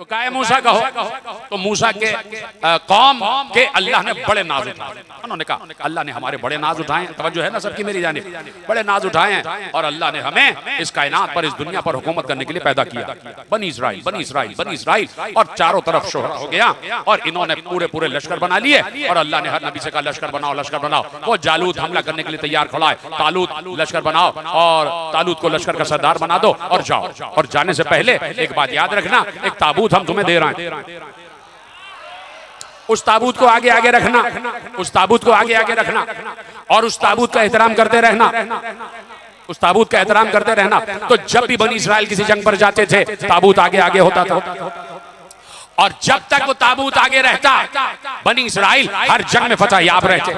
तो क्या है मूसा कहो, तो मूसा के कौम के अल्लाह ने बड़े नाज उठाए। उन्होंने कहा अल्लाह ने हमारे बड़े नाज उठाए हैं, तवज्जो है ना सबकी मेरी जानिब, बड़े नाज उठाए हैं और अल्लाह ने हमें इस कायनात पर, इस दुनिया पर हुकूमत करने के लिए पैदा किया। बनी इस्राइल, बनी इस्राइल, बनी इस्राइल, और चारों तरफ शोहरत हो गया और इन्होंने पूरे पूरे लश्कर बना लिए और अल्लाह ने हर नबी से कहा लश्कर बनाओ, लश्कर बनाओ। वो जालूत हमला करने के लिए तैयार खड़ा है, तालूत लश्कर बनाओ और तालूत को लश्कर का सरदार बना दो और जाओ। और जाने से पहले एक बात याद रखना, एक ताबूत हम तुम्हें दे रहे हैं, उस ताबूत को आगे आगे रखना, उस ताबूत को आगे आगे रखना और उस ताबूत का एहतराम करते रहना, उस ताबूत का एहतराम करते रहना। तो जब भी बनी इस्राइल किसी जंग पर जाते थे ताबूत आगे आगे होता था और जब तक वो ताबूत आगे रहता बनी इस्राइल हर जंग में फतह याब रहते।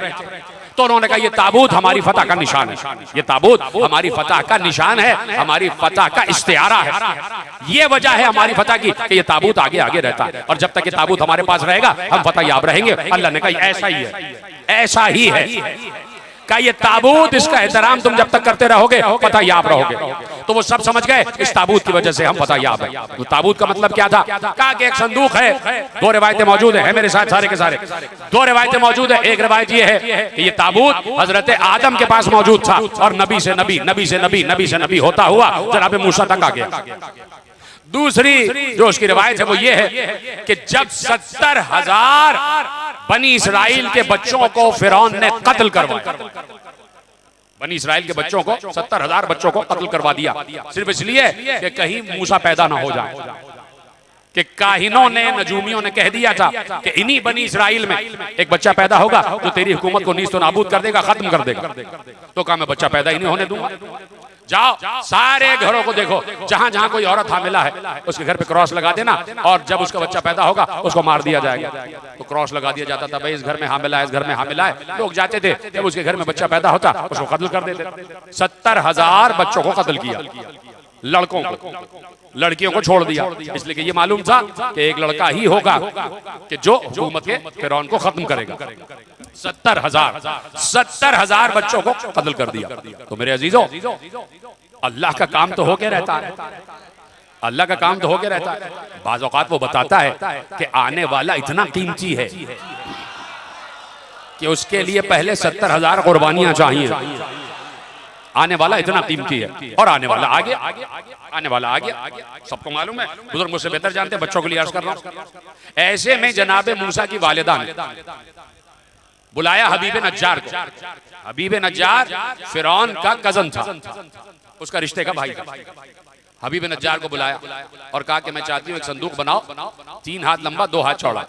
तो उन्होंने कहा ये ताबूत हमारी फतह का निशान है, ये ताबूत हमारी फतह का निशान है, हमारी फतह का इस्तिआरा है। ये वजह है हमारी फतह की कि ये ताबूत आगे आगे रहता है और जब तक ये ताबूत हमारे पास रहेगा हम फतह याब रहेंगे। अल्लाह ने कहा ऐसा ही है, ऐसा ही है का ये ताबूत, इसका एहतराम तुम जब तक करते रहोगे फतह याब रहोगे। तो वो सब समझ गए इस ताबूत की वजह से हम फतह याब है। तो ताबूत का मतलब क्या था? कहा कि एक संदूक है, दो रिवायतें मौजूद है मेरे साथ सारे के सारे, दो रिवायतें मौजूद है। एक रिवायत ये है कि ये ताबूत हजरत आदम के पास मौजूद था और नबी से नबी, नबी से नबी, नबी से नबी होता हुआ जनाब मूसा तक आ गया। दूसरी जो उसकी रिवायत है वो ये है कि जब 70,000 बनी इस्राइल के बच्चों को फिरौन ने कत्ल करवाया, बनी इस्राइल के बच्चों को 70,000 बच्चों को कत्ल करवा दिया, सिर्फ इसलिए कि कहीं मूसा पैदा ना हो जाए। कि काहिनों ने, नजूमियों ने कह दिया था कि इन्हीं बनी इस्राइल में एक बच्चा पैदा होगा जो तेरी हुकूमत को नीस्त नाबूद कर देगा, खत्म कर देगा। तो कहा मैं बच्चा पैदा ही नहीं होने दूंगा। जाओ सारे घरों को देखो, जहां जहां कोई औरत हामिला है उसके घर पे क्रॉस लगा देना और जब उसका बच्चा पैदा होगा उसको मार दिया जाएगा। तो क्रॉस लगा दिया जाता था, भाई इस घर में हामिला है, इस घर में हामिला है। लोग जाते थे, जब उसके घर में बच्चा पैदा होता उसको कत्ल कर देते। 70,000 बच्चों को कत्ल किया, लड़कों को, लड़कियों को छोड़ दिया, इसलिए कि ये मालूम था कि एक लड़का ही होगा कि जो हुकूमत के फिरौन को खत्म करेगा। 70,000 बच्चों को कत्ल कर दिया। तो मेरे अजीजों, अल्लाह का काम तो होके रहता है, अल्लाह का काम तो होके रहता है। बाज़ औक़ात वो बताता है कि आने वाला इतना कीमती है कि उसके लिए पहले 70,000 कुर्बानियां चाहिए। आने वाला इतना कीमती है और आने वाला आगे, आने वाला आगे, सबको मालूम है, बुजुर्ग मुझसे बेहतर जानते हैं, बच्चों के लिए अर्ज कर रहा हूं। ऐसे में जनाब मूसा की वालिदा ने बुलाया हबीब नज्जार को। हबीब नज्जार फिरौन का कजन था, उसका रिश्ते का भाई था। हबीब नज्जार को बुलाया और कहा कि मैं चाहती हूँ एक संदूक बनाओ, 3 हाथ लंबा 2 हाथ चौड़ा,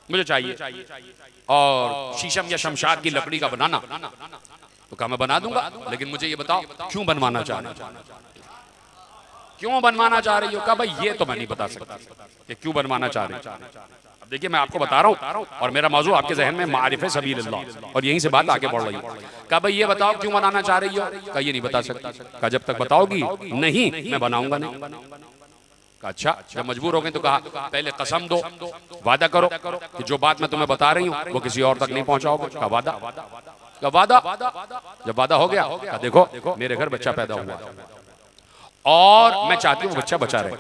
मुझे चाहिए और शीशम या शमशाद की लकड़ी का बनाना। तो कहा मैं बना दूंगा, लेकिन मुझे ये बताओ क्यों बनवाना चाह रही हो, क्यों बनवाना चाह रही हो? कहा भाई ये तो मैं नहीं बता सकता कि क्यों बनवाना चाह रही हो। अब देखिए मैं आपको बता रहा हूँ और मेरा मौजू आपके जहन में मारिफे सबीलिल्लाह और यहीं से बात आगे बढ़ रही है। कहा भाई ये बताओ क्यों बनाना चाह रही हो? कहा ये नहीं बता सकता। कहा जब तक बताओगी नहीं मैं बनाऊंगा नहीं। कहा अच्छा, जब मजबूर हो गए तो कहा पहले कसम दो, वादा करो कि जो बात मैं तुम्हें बता रही हूँ वो किसी और तक नहीं पहुंचाओगे। कहा वादा। का वादा। जब वादा हो गया कहा देखो मेरे घर बच्चा पैदा हुआ और मैं चाहती हूँ बच्चा बचा रहे।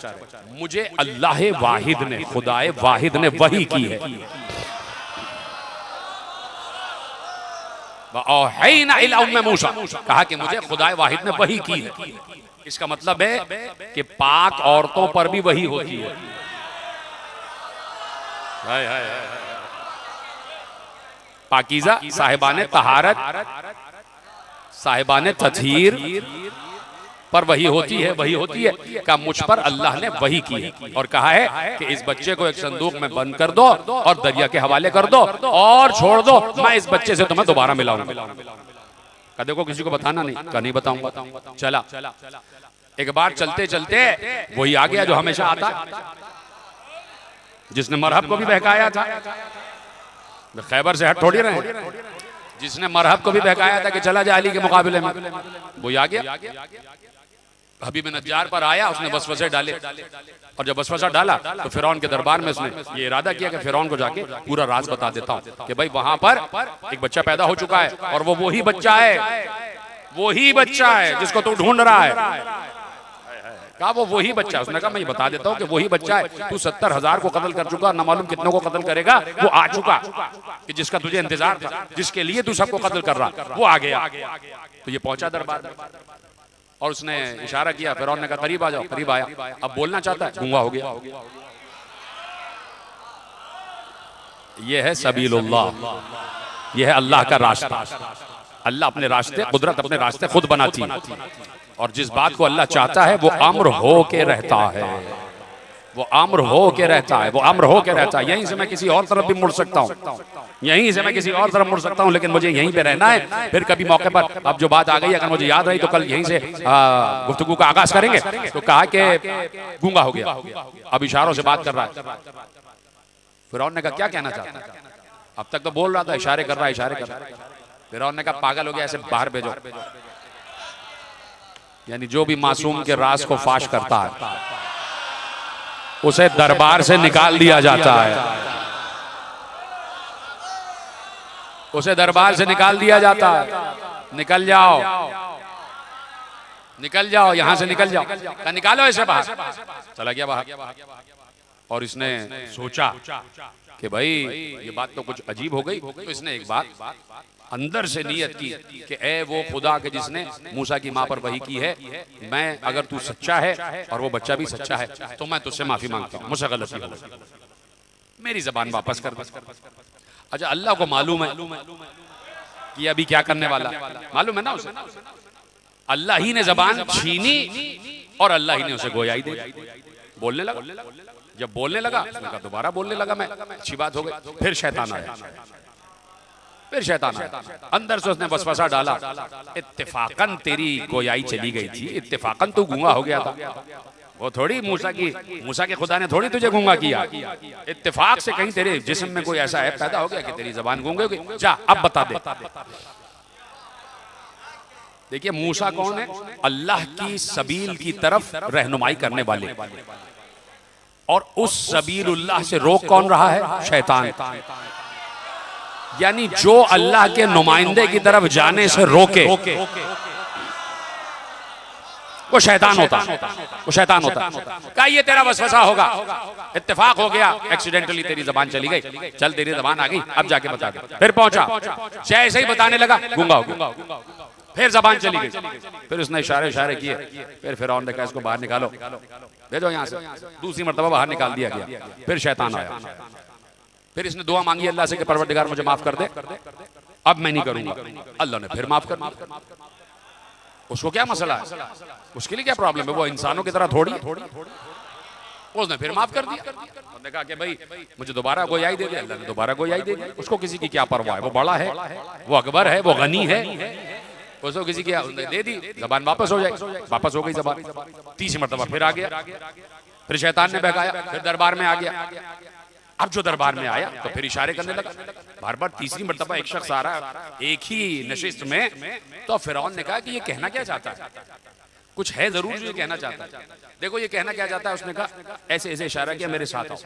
मुझे अल्लाह वाहिद ने, खुदाए वाहिद ने वही की है। मूसा कहा कि मुझे खुदाए वाहिद ने वही की है। इसका मतलब है कि पाक औरतों पर भी वही होती है। हाय हाय हाय। पाकीज़ा साहिबाने तहारत, साहिबाने तत्हीर पर वही होती है, वही होती है। का मुझ पर अल्लाह ने वही की है और कहा है कि इस बच्चे को एक संदूक में बंद कर दो और दरिया के हवाले कर दो और छोड़ दो, मैं इस बच्चे से तुम्हें दोबारा मिलाऊंगा। का देखो किसी को बताना नहीं। का नहीं बताऊंगा। चला एक बार चलते चलते वही आ गया जो हमेशा आता, जिसने मरहब को भी बहकाया था। खैबर से हट थोड़ी रहे, जिसने मरहब को भी बहकाया था कि चला जा अली के मुकाबले में, वो आ गया। हबीब नज्जार पर आया, उसने वसवसे डाले और जब वसवसा डाला तो फिरौन के दरबार में उसने ये इरादा किया कि फिरौन को जाके पूरा राज बता देता हूँ कि भाई वहां पर एक बच्चा पैदा हो चुका है और वो वही बच्चा है, वही बच्चा है जिसको तू ढूंढ रहा है। कहा वो वही बच्चा। उसने कहा मैं ये बता देता हूँ कि वही बच्चा है, तू 70,000 को कत्ल कर चुका, न मालूम कितनों को कत्ल करेगा, वो आ चुका कि जिसका तुझे इंतजार था, जिसके लिए तू सबको कत्ल कर रहा, वो आ गया। तो ये पहुंचा दरबार में और उसने इशारा किया, फिरौन ने कहा करीब आ जाओ। करीब आया, अब बोलना चाहता है, गूंगा हो गया। ये है सबीलुल्लाह, ये है अल्लाह का रास्ता। अल्लाह अपने रास्ते, कुदरत अपने रास्ते खुद बनाती है, और जिस बात को अल्लाह चाहता है वो अम्र हो के रहता है, वो अम्र हो के रहता है, वो अम्र हो के रहता है। यहीं से मैं किसी और तरफ भी मुड़ सकता हूँ, यहीं से मैं किसी और तरफ मुड़ सकता हूँ, लेकिन मुझे यहीं पे रहना है। फिर कभी मौके पर, अब जो बात आ गई अगर मुझे याद रही तो कल यहीं से गुफ्तगू का आगाज करेंगे। तो कहा कि गूंगा हो गया, अब इशारों से बात कर रहा है। फिरौन ने कहा क्या कहना चाहता है? अब तक तो बोल रहा था, इशारे कर रहा है, इशारे कर रहा है। फिरौन ने कहा पागल हो गया, ऐसे बाहर भेजो। यानी जो भी मासूम के राज को फाश करता है उसे दरबार से निकाल दिया जाता है, उसे दरबार से निकाल दिया जाता है। निकल जाओ, निकल जाओ, यहां से निकल जाओ, निकालो इसे बाहर। चला गया बाहर, और इसने सोचा कि भाई ये बात तो कुछ अजीब हो गई। तो इसने एक बात अंदर से नियत की कि ए वो खुदा के जिसने मूसा की माँ पर वही की है, मैं अगर तू सच्चा है और वो बच्चा भी सच्चा है तो मैं तुझसे माफी मांगता हूँ, मुझसे गलती हो गई, मेरी जबान वापस कर दे। अच्छा, अल्लाह को मालूम है कि अभी क्या करने वाला, मालूम है ना उसे। अल्लाह ही ने जबान छीनी और अल्लाह ही ने उसे गोयाई दे, बोलने लगा। जब बोलने लगा उसने कहा दोबारा बोलने लगा मैं, अच्छी बात हो गई। फिर शैतान आया, फिर शैतान आया, अंदर से उसने वसवसा डाला, इत्तेफाकन तेरी गोयाई चली गई थी, इत्तेफाकन तू गूंगा हो गया था। वो थोड़ी मूसा के खुदा ने थोड़ी तुझे गूंगा किया, इत्तेफाक से कहीं तेरे जिस्म में कोई ऐसा है पैदा हो गया कि तेरी जबान गूंगे हो गई। जा अब बता दे। देखिए मूसा कौन है? अल्लाह की सबील की तरफ रहनुमाई करने वाले, और उस सबीलुल्लाह से रोक कौन रहा है? शैतान। यानी जो अल्लाह के नुमाइंदे की तरफ जाने से रोके वो शैतान होता, वो शैतान होता। क्या ये तेरा वसवसा होगा, इत्तेफाक हो गया, एक्सीडेंटली तेरी जबान चली गई, चल तेरी जबान आ गई, अब जाके बता दे। फिर पहुंचा, जैसे ही बताने लगा गूंगा हो गया, फिर जबान चली गई। फिर उसने इशारे किए, फिर फिरौन ने कहा इसको बाहर निकालो, भेजो यहाँ से। दूसरी मर्तबा बाहर निकाल दिया गया। फिर शैतान आया, फिर इसने दुआ मांगी अल्लाह से कि परवरदिगार मुझे माफ कर दे, अब मैं नहीं करूंगा। अल्लाह ने फिर माफ कर दिया। उसको क्या मसला है, उसके लिए क्या प्रॉब्लम है? वो इंसानों की तरह थोड़ी, उसने फिर माफ कर दिया। उसने कहा कि भाई मुझे दोबारा गोयाई दे दे, अल्लाह ने दोबारा गोयाई दे दी। उसको किसी की क्या परवाह है, वो बड़ा है, वो अकबर है, वो गनी है, उसको किसी की दे दी, जबान वापस हो जाए, वापस हो गई जबान। तीसरी मर्तबा फिर आ गया, फिर शैतान ने बहकाया, फिर दरबार में आ गया। अब जो दरबार में आया तो फिर इशारे करने लगा, बार बार। तीसरी मर्तबा एक शख्स आ रहा एक ही नशिस्त में, तो फिरौन ने कहा कि ये कहना क्या चाहता है, कुछ है जरूर जो ये कहना चाहता है। देखो ये कहना क्या चाहता है। उसने कहा ऐसे ऐसे इशारा किया, मेरे साथ आओ।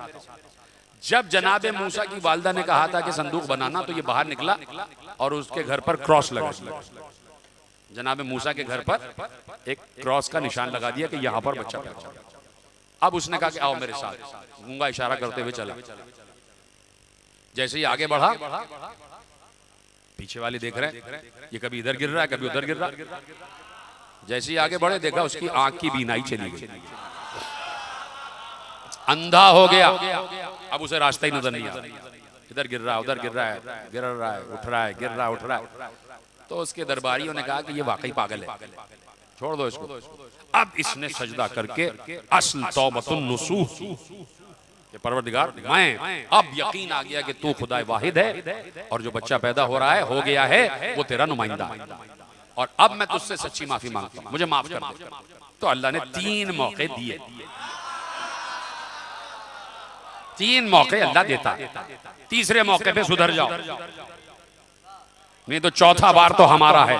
जब जनाबे मूसा की वालदा ने कहा था कि संदूक बनाना, तो ये बाहर निकला और उसके घर पर क्रॉस लगा। जनाबे मूसा के घर पर एक क्रॉस का निशान लगा दिया कि यहाँ पर बच्चा पैदा होगा। अब उसने कहा कि आओ मेरे साथ, गूंगा इशारा करते हुए चला। जैसे ही आगे बढ़ा, पीछे वाले देख रहे हैं, ये कभी इधर गिर रहा है, कभी उधर गिर रहा है। जैसे ही आगे बढ़े, देखा उसकी आंख की बीनाई चली गई, अंधा हो गया। अब उसे रास्ता ही नजर नहीं आ रहा, इधर गिर रहा है, उधर गिर रहा है, गिर रहा है, उठ रहा है, गिर रहा है, उठ रहा है। तो उसके दरबारियों ने कहा कि ये वाकई पागल है, छोड़ दो इसको। अब इसने सजदा करके असल तौबतुन नुसूह कि परवरदिगार मैं अब यकीन आ गया कि तू खुदा वाहिद है, और जो बच्चा पैदा हो रहा है, हो गया है, वो तेरा नुमाइंदा है, और अब मैं तुझसे सच्ची माफी मांगता हूं, मुझे माफ कर दे। तो अल्लाह ने 3 मौके दिए, 3 मौके अल्लाह देता, तीसरे मौके पे सुधर जाओ, नहीं तो चौथा बार तो हमारा है।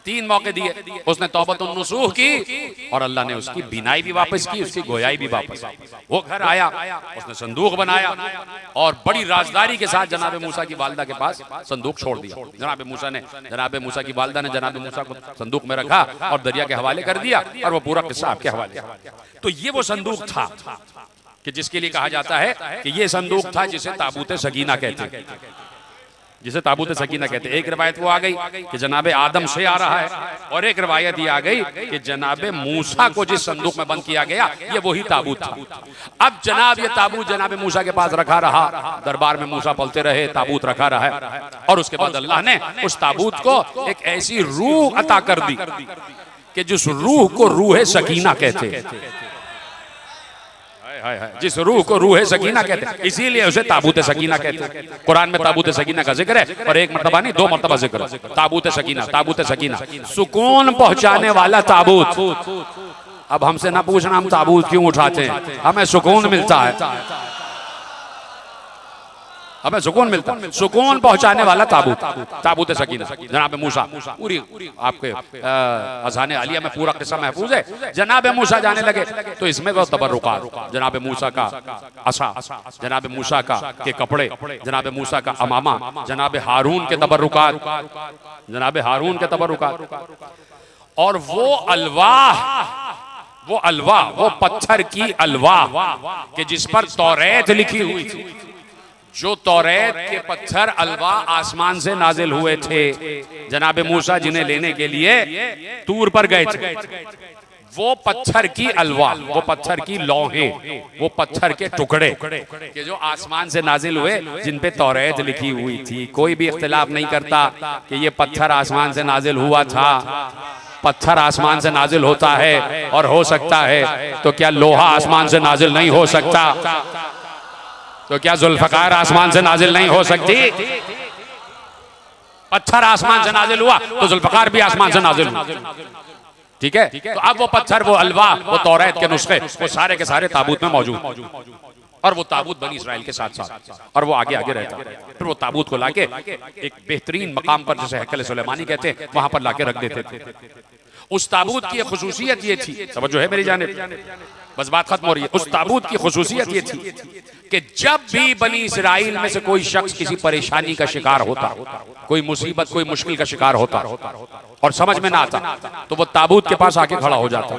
3 मौके दिए, उसने तौबतुन नसूह की और अल्लाह ने उसकी बीनाई भी वापस की, उसकी गोयाई भी वापस की। वो घर आया, उसने संदूक बनाया और बड़ी राजदारी के साथ जनाब मूसा की वालदा के पास संदूक छोड़ दिया। जनाब मूसा की वालदा ने जनाब मूसा को संदूक में रखा और दरिया के हवाले कर दिया और वो पूरा किस्सा आपके हवाले। तो ये वो संदूक था कि जिसके लिए कहा जाता है कि ये संदूक था जिसे ताबूत सकीना कहते हैं, जिसे ताबूत सकीना कहते हैं। एक रिवायत वो आ गई कि जनाब आदम से आ रहा है और एक रिवायत ये आ गई कि जनाब मूसा को जिस संदूक में बंद किया गया ये वही ताबूत था। अब जनाब ये ताबूत जनाब मूसा के पास रखा रहा, दरबार में मूसा पलते रहे, ताबूत रखा रहा और उसके बाद अल्लाह ने उस ताबूत को एक ऐसी रूह अता कर दी कि जिस रूह को रूह सकीना कहते हैं, जिस रूह को रूह सकीना कहते हैं, इसीलिए उसे ताबूत सकीना कहते हैं। कुरान में ताबूत सकीना का जिक्र है और एक मर्तबा नहीं 2 मर्तबा जिक्र है। ताबूत सकीना, ताबूत सकीना, सुकून पहुंचाने वाला ताबूत। अब हमसे ना पूछना हम ताबूत क्यों उठाते हैं, हमें सुकून मिलता है, हमें सुकून मिलता है, सुकून पहुंचाने वाला ताबूत, ताबूत सकीना। जनाब मूसा पूरी आपके अज़ान आलिया में पूरा किस्सा महफूज है। जनाब मूसा जाने लगे तो इसमें वो तबर्रुकात, जनाब मूसा का असा, जनाब मूसा का के कपड़े, जनाब मूसा का अमामा, जनाब हारून के तबर्रुकात, जनाब हारून के तबर्रुकात और वो अलवाह, वो पत्थर की अलवाह कि जिस पर तौरेत लिखी हुई थी। जो तौरेत के पत्थर अलवा आसमान से नाजिल हुए थे, जनाब मूसा जिन्हें लेने के लिए तूर पर गए थे, वो पत्थर की अलवा, वो पत्थर की लौहे, वो पत्थर के टुकड़े कि जो आसमान से नाजिल हुए, जिन पे तौरेत लिखी हुई थी। कोई भी इख्तिलाफ नहीं करता कि ये पत्थर आसमान से नाजिल हुआ था। पत्थर आसमान से नाजिल होता है और हो सकता है, तो क्या लोहा आसमान से नाजिल नहीं हो सकता? तो क्या जुल्फकार आसमान से नाजिल नहीं हो सकती? पत्थर आसमान से नाजिल हुआ तो जुल्फकार भी आसमान से नाजिल हुआ। ठीक है, तो अब वो पत्थर, वो अलवा, वो तौरात के नुस्खे, वो सारे के सारे ताबूत में मौजूद और वो ताबूत बनी इसराइल के साथ साथ और वो आगे आगे रहता। फिर वो ताबूत को लाके एक बेहतरीन मकाम पर, जैसे हैकल सुलेमानी कहते हैं, वहां पर लाके रख देते थे। उस ताबूत की खुसूसियत ये थी, समझो है मेरी जानिब, बस बात खत्म हो रही है। उस ताबूत की खुसूसियत ये थी कि जब भी बनी इसराइल में से कोई शख्स किसी परेशानी का शिकार होता, कोई मुसीबत, कोई मुश्किल का शिकार होता और समझ में ना आता, तो वो ताबूत के पास आके खड़ा हो जाता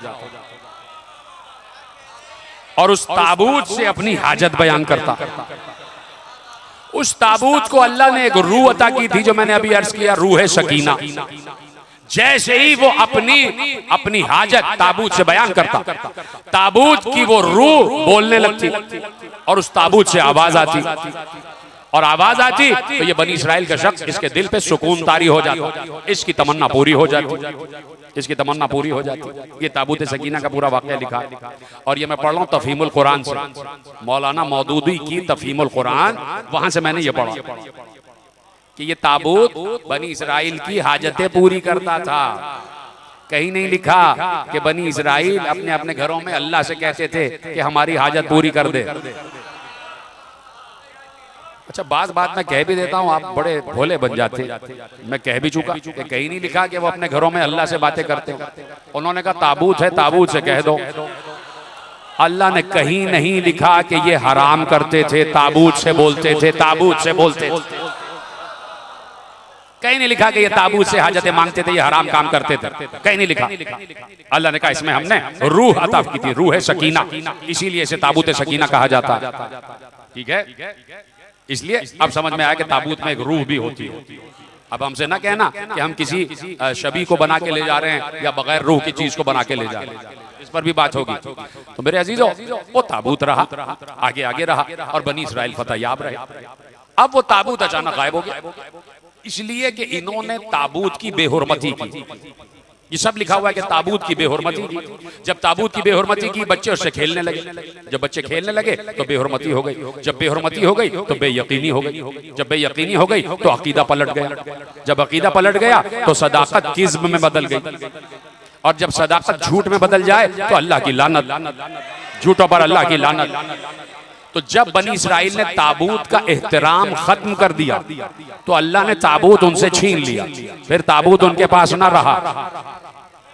और उस ताबूत से अपनी हाजत बयान करता। उस ताबूत को अल्लाह ने एक रूह अता की थी, जो मैंने अभी अर्ज किया, रूह सकीना। जैसे ही वो अपनी हाजत ताबूत से बयान करता, ताबूत की वो रूह बोलने लगती और उस ताबूत से आवाज आती और आवाज आती तो ये बनी इसराइल का शख्स, इसके दिल पे सुकून तारी हो जाता, इसकी तमन्ना पूरी हो जाती, इसकी तमन्ना पूरी हो जाती। ये ताबूत सकीना का पूरा वाक़या लिखा है और ये मैं पढ़ रहा हूँ तफहीमुल कुरान से, मौलाना मौदूदी की तफहीमुल कुरान, वहां से मैंने ये पढ़ा कि ये ताबूत बनी इसराइल की हाजतें पूरी करता था। कहीं नहीं लिखा कि बनी इसराइल अपने अपने घरों में अल्लाह से कहते थे कि हमारी हाजत पूरी कर दे। अच्छा, बात मैं कह भी देता हूँ, आप बड़े भोले बन जाते। मैं कह भी चुका कि कहीं नहीं लिखा कि वो अपने घरों में अल्लाह से बातें करते हैं। उन्होंने कहा ताबूत है, ताबूत से कह दो। अल्लाह ने कहीं नहीं लिखा कि ये हराम करते थे, ताबूत से बोलते थे, ताबूत से बोलते थे। कहीं नहीं लिखा कि ये ताबूत से हाजतें मांगते थे, ये हराम काम करते थे, कहीं नहीं लिखा। अल्लाह ने कहा इसमें हमने रूह अता की थी, रूह सकीना, इसीलिए इसे ताबूत सकीना कहा जाता है। ठीक है, इसलिए अब समझ में आया कि ताबूत में एक रूह भी होती है। अब हमसे ना कहना कि हम किसी शबी को बना के ले जा रहे हैं या बगैर रूह की चीज को बना के ले जा रहे हैं, इस पर भी बात होगी। तो मेरे अजीजों, वो ताबूत रहा, आगे आगे रहा और बनी इसराइल फतेहयाब रहे। अब वो ताबूत अचानक गायब हो गया, इसलिए कि इन्होंने ताबूत की बेहुरमती की। ये सब लिखा हुआ है कि ताबूत की बेहुरमती की। जब ताबूत की बेहुरमती की, बच्चे उससे खेलने लगे। जब बच्चे खेलने लगे तो बेहुरमती हो गई। जब बेहुरमती हो गई तो बेयकीनी हो गई। जब बेयकीनी हो गई तो अकीदा पलट गया। जब अकीदा पलट गया तो सदाकत किज़्ब में बदल गई। और जब सदाकत झूठ में बदल जाए तो अल्लाह की लानत, झूठों पर अल्लाह की लानत। तो जब बनी इसराइल ने ताबूत का एहतराम खत्म कर दिया तो अल्लाह ने ताबूत उनसे छीन लिया, फिर ताबूत उनके पास ना रहा।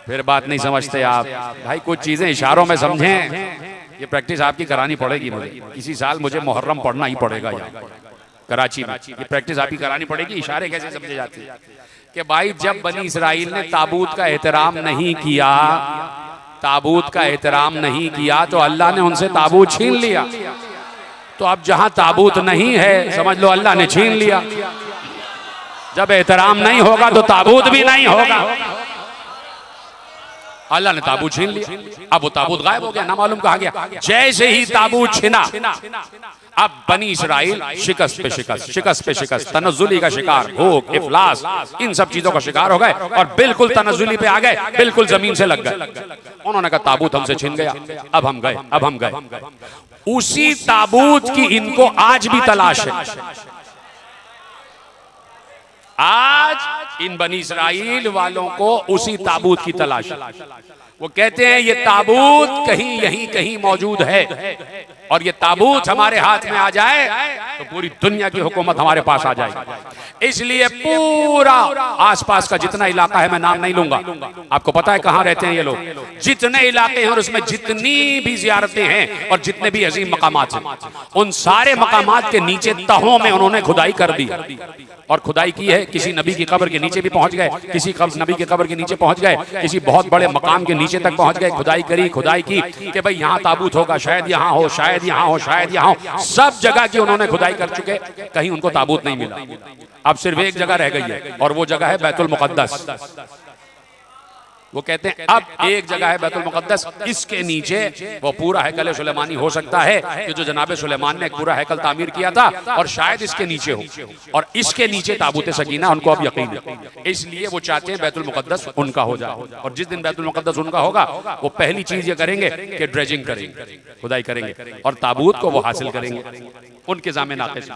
फिर बात नहीं समझते आप भाई, कुछ चीजें इशारों में समझें। ये प्रैक्टिस आपकी करानी पड़ेगी मुझे, किसी साल मुझे मुहर्रम पढ़ना ही पड़ेगा यहाँ कराची में। ये प्रैक्टिस आपकी करानी पड़ेगी, इशारे कैसे समझे जाते हैं कि भाई जब बनी इसराइल ने ताबूत का एहतराम नहीं किया, ताबूत का एहतराम नहीं किया तो अल्लाह ने उनसे ताबूत छीन लिया। तो अब जहां ताबूत नहीं है समझ लो अल्लाह ने छीन लिया। जब एहतराम नहीं होगा तो ताबूत भी नहीं होगा। अल्लाह ने ताबूत छीन लिया, अब वो ताबूत गायब हो गया, ना मालूम कहाँ गया। जैसे ही ताबूत छिना, अब बनी इसराइल शिकस्त पे शिकस्त, शिकस्त पे शिकस्त, तनज़्ज़ुली का शिकार, भूख, इफलास, इन सब चीजों का शिकार हो गए और बिल्कुल तनज़्ज़ुली पे आ गए, बिल्कुल जमीन से लग गए। उन्होंने कहा ताबूत हमसे छिन गया, अब हम गए, अब हम गए। उसी ताबूत की इनको आज भी तलाश है। आज इन बनी इसराइल वालों को उसी ताबूत की तलाश है। वो कहते हैं ये ताबूत कहीं यहीं कहीं मौजूद है और ये ताबूत हमारे हाथ में आ जाए तो पूरी दुनिया की हुकूमत हमारे पास आ जाएगी। इसलिए पूरा आसपास का जितना इलाका है, मैं नाम नहीं लूंगा, आपको पता है कहां रहते हैं ये लोग, जितने इलाके हैं और उसमें जितनी भी जियारतें हैं और जितने भी अजीम मकामात हैं, उन सारे मकामात के नीचे तहों में उन्होंने खुदाई कर दी और खुदाई की है। किसी नबी की कब्र के नीचे भी पहुंच गए, किसी नबी की कब्र के नीचे पहुंच गए, किसी बहुत बड़े मकाम के नीचे तक पहुंच गए। खुदाई करी, खुदाई की कि भाई यहाँ ताबूत होगा, शायद यहाँ हो, शायद यहाँ हो, शायद यहाँ हो। सब जगह की उन्होंने खुदाई कर चुके, कहीं उनको ताबूत नहीं मिला। अब सिर्फ एक जगह रह गई है और वो जगह है बैतुल मुक़द्दस। वो कहते हैं अब एक जगह है बैतुल मुक़द्दस, इसके नीचे वो पूरा हैकल सुलेमानी हो सकता है कि जो जनाब सुलेमान ने एक पूरा हैकल तामीर किया था और शायद इसके नीचे हो, और इसके नीचे ताबूत सकीना उनको अब यकीन है। इसलिए वो चाहते हैं बैतुल मुक़द्दस उनका हो जाए और जिस दिन बैतुल मुक़द्दस उनका होगा वो पहली चीज ये करेंगे कि ड्रेजिंग करेंगे, खुदाई करेंगे और ताबूत को वो हासिल करेंगे उनके ज़ामे नाक़िस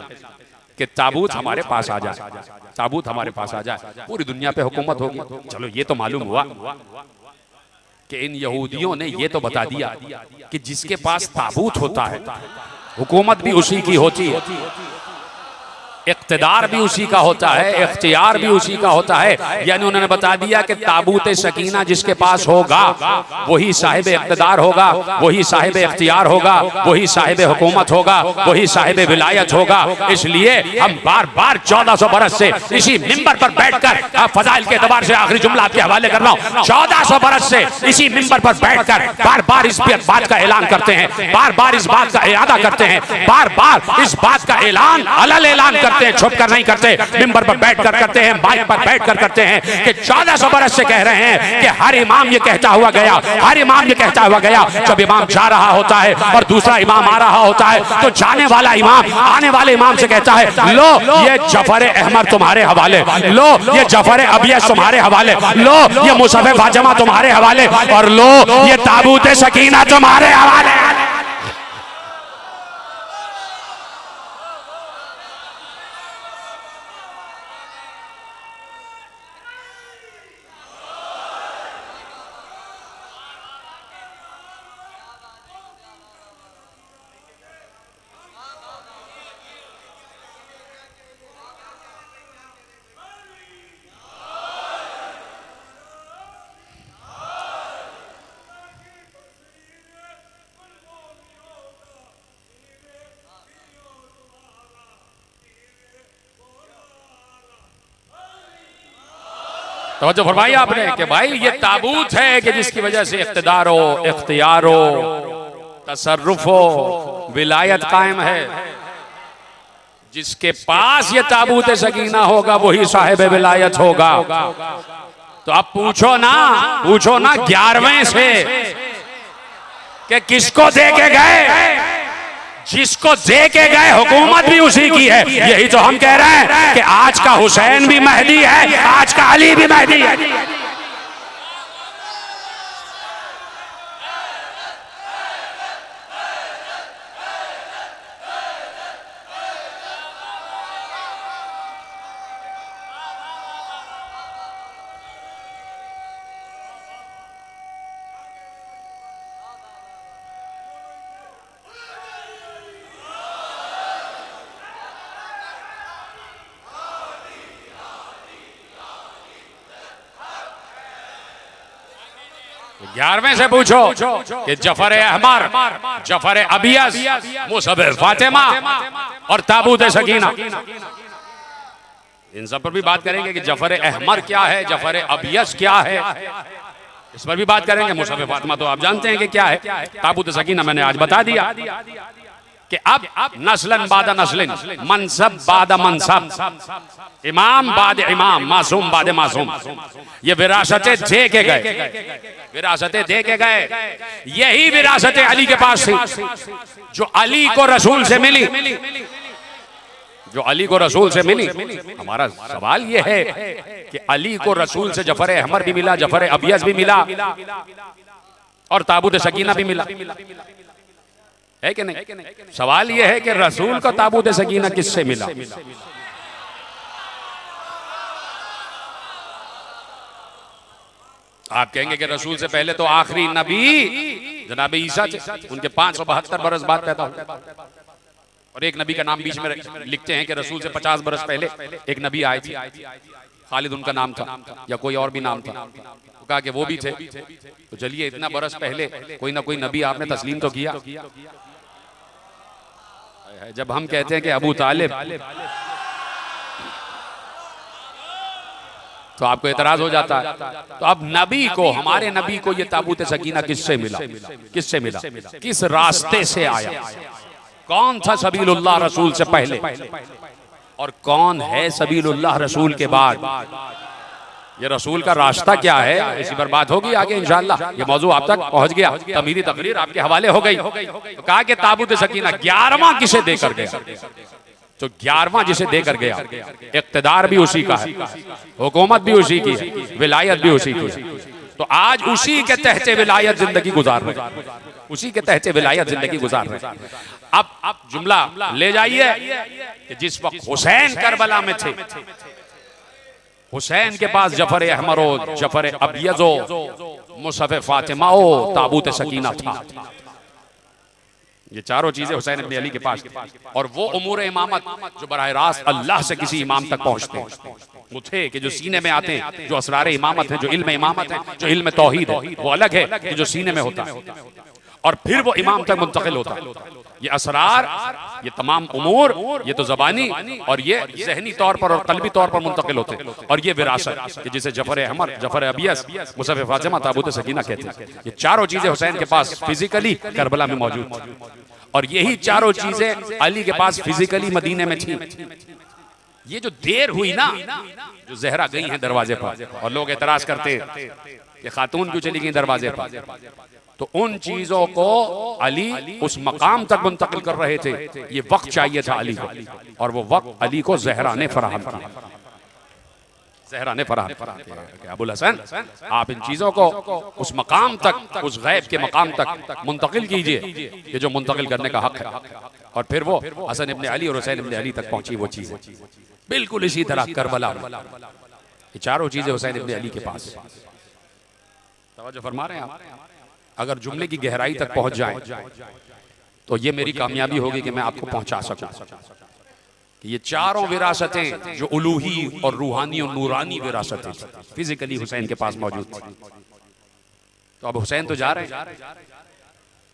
कि ताबूत हमारे पास आ जाए, ताबूत हमारे पास आ जाए, पूरी दुनिया पे हुकूमत होगी। चलो ये तो मालूम हुआ कि इन यहूदियों ने ये तो बता दिया कि जिसके पास ताबूत होता है हुकूमत भी उसी की होती है, इक़्तिदार भी उसी का होता है, इख्तियार भी उसी का होता है। यानी उन्होंने बता दिया कि ताबूत सकीना जिसके पास होगा वही साहिब इक़्तिदार होगा, वही साहिब इख्तियार होगा, वही साहिब हुकूमत होगा, वही साहिब विलायत होगा। इसलिए हम बार बार 1400 बरस से इसी मिंबर पर बैठकर, फजाइल के एतबार से आखिरी जुमला आपके हवाले कर रहा हूँ, 1400 बरस से इसी मिंबर पर बैठकर बार बार इस बात का ऐलान करते हैं, बार बार इस बात का इरादा करते हैं, बार बार इस बात का ऐलान अलल ऐलान करते हैं, छुप कर नहीं करते, मिंबर पर बैठकर करते हैं, माइक पर बैठकर करते हैं कि 1400 बरस से कह रहे हैं कि हर इमाम ये कहता हुआ गया, हर इमाम ये कहता हुआ गया। जब इमाम जा रहा होता है और दूसरा इमाम आ रहा होता है तो जाने वाला इमाम आने वाले इमाम से कहता है लो ये जफर अहमद तुम्हारे हवाले, लो ये जफर अबियस तुम्हारे हवाले, लो ये मुसफ़े फातिमा तुम्हारे हवाले और लो ये ताबूत सकीना तुम्हारे हवाले। तवज्जो फरमाई आपने कि भाई ये ताबूत है कि जिसकी वजह से इख्तिदार हो, इख्तियार हो, तसर्रुफ हो, विलायत कायम है। जिसके पास ये ताबूत सकीना होगा वही साहिब विलायत होगा। तो अब पूछो ना 11वें से कि किसको दे के गए, जिसको दे के गए हुकूमत भी उसी की है। यही तो हम कह रहे हैं कि आज का हुसैन भी महदी है, आज का अली भी महदी है। 11वें से पूछो कि जफर अहमर, जफर अबियस, मुसहफ फातिमा और ताबूत सकीना, इन सब पर भी बात करेंगे कि जफर अहमर क्या है, जफर अबियस क्या है, इस पर भी बात करेंगे। मुसहफ फातिमा तो आप जानते हैं कि क्या है। ताबूत सकीना मैंने आज बता दिया कि अब नस्लन बाद नस्लिन, मनसब बाद मनसब, इमाम बाद इमाम, मासूम बाद मासूम, ये विरासतें दे के गए, विरासतें दे के गए। यही विरासतें अली के पास थी, जो अली को रसूल से मिली, जो अली को रसूल से मिली। हमारा सवाल यह है कि अली को रसूल से जफर अहमर भी मिला, जफर अबियस भी मिला और ताबूत सकीना भी मिला, है कि नहीं? सवाल यह है कि रसूल को ताबूत सकीना किससे मिला? आप कहेंगे कि रसूल से पहले तो आखिरी नबी जनाब ईसा थे, उनके 572 बरस बाद पैदा हुए, और एक नबी का नाम बीच में लिखते हैं कि रसूल से 50 बरस पहले एक नबी आए थे, खालिद उनका नाम था या कोई और भी नाम था, तो कहा कि वो भी थे। तो चलिए, इतना बरस पहले कोई ना कोई नबी आपने तस्लीम तो किया। जब हम कहते हैं कि अबू तालिब, तो आपको एतराज हो जाता है। तो अब नबी को, हमारे नबी को ये ताबूत सकीना किससे मिला? किससे मिला? किस रास्ते से आया? कौन था सबीलुल्लाह रसूल से पहले और कौन है सबीलुल्लाह रसूल के बाद? ये रसूल का रास्ता क्या है, इसी पर बात होगी आगे इंशाअल्लाह। ये मौजू आप तक पहुंच गया, तमीरी तकरीर आपके हवाले हो गई। तो कहा कि ताबूत सकीना 11वां किसे देकर गया? तो 11वां जिसे देकर गया, इक्तदार भी उसी का है, हुकूमत भी उसी की है, विलायत भी उसी की है। तो आज उसी के तहत विलायत जिंदगी गुजार रहे, उसी के तहत विलायत जिंदगी गुजार रहे। अब जुमला ले जाइए कि जिस वक्त हुसैन करबला में थे, हुसैन के पास जफर अहमरो, जफर अबियजो, मुसहफ फातिमा, ताबूत सकीना था। ये चारों चीजें हुसैन इब्न अली के पास थी। और वो उमूर इमामत जो बराह रास्त अल्लाह से किसी इमाम तक पहुंचते हैं, वो थे कि जो सीने में आते हैं, जो असरार इमामत है, जो इल्म इमामत है, जो इल्म तौहीद है, वो अलग है कि जो सीने में होता है और फिर वो इमाम तक मुंतकिल होता है। ये असरार, ये तमाम उमूर, ये तो ज़बानी और ये ज़हनी तौर पर और कल्बी तौर पर मुंतकिल होते हैं। और ये विरासत कि जिसे जफर अहमर, जफर अबियस, मुसहफ फातिमा, ताबूत सकीना कहते हैं। ये चारों चीजें हुसैन के पास फिजिकली करबला में मौजूद थी, और यही चारों चीजें अली के पास फिजिकली मदीने में थी। ये जो देर हुई ना, जो जहरा गई हैं दरवाजे पर और लोग एतराज करते कि खातून क्यों चली गई दरवाजे पर, तो उन चीजों को अली उस मकाम तक मुंतकिल कर रहे थे। ये वक्त चाहिए था अली को, और वो वक्त अली को ज़हरा ने फराहम किया, ज़हरा ने फराहम किया। अबुल हसन, आप इन चीजों को उस मकाम तक, उस गैब के मकाम तक मुंतकिल कीजिए कि जो मुंतकिल करने का हक है। और फिर वो हसन इब्न अली और हुसैन इब्न अली तक पहुंची वो चीजें। बिल्कुल इसी तरह करबला, ये चारों चीजें हुसैन इब्न अली के पास। तवज्जो फरमा रहे हैं आप? अगर जुमले की गहराई तक पहुंच जाए तो ये मेरी कामयाबी होगी कि मैं आपको पहुंचा सकूं कि ये चारों विरासतें जो उलूही और रूहानी और नूरानी विरासतें फिजिकली हुसैन के पास मौजूद थी। तो अब हुसैन तो जा रहे हैं,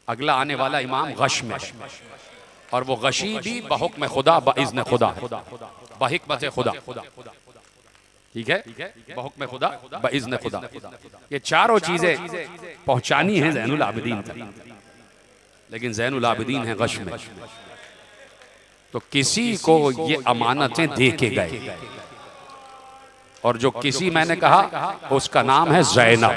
अगला आने वाला इमाम गश में, और वो गशी भी बहुक्म खुदा, बइज़्न खुदा, बहिकमत खुदा, ठीक है, बहुक्म खुदा, बइज़्न खुदा। ये चारों चीजें पहुंचानी है ज़ैनुल आबिदीन तक, लेकिन ज़ैनुल आबिदीन है गश में। तो किसी को ये अमानतें दे के गए, और जो किसी मैंने कहा उसका नाम है ज़ैनब।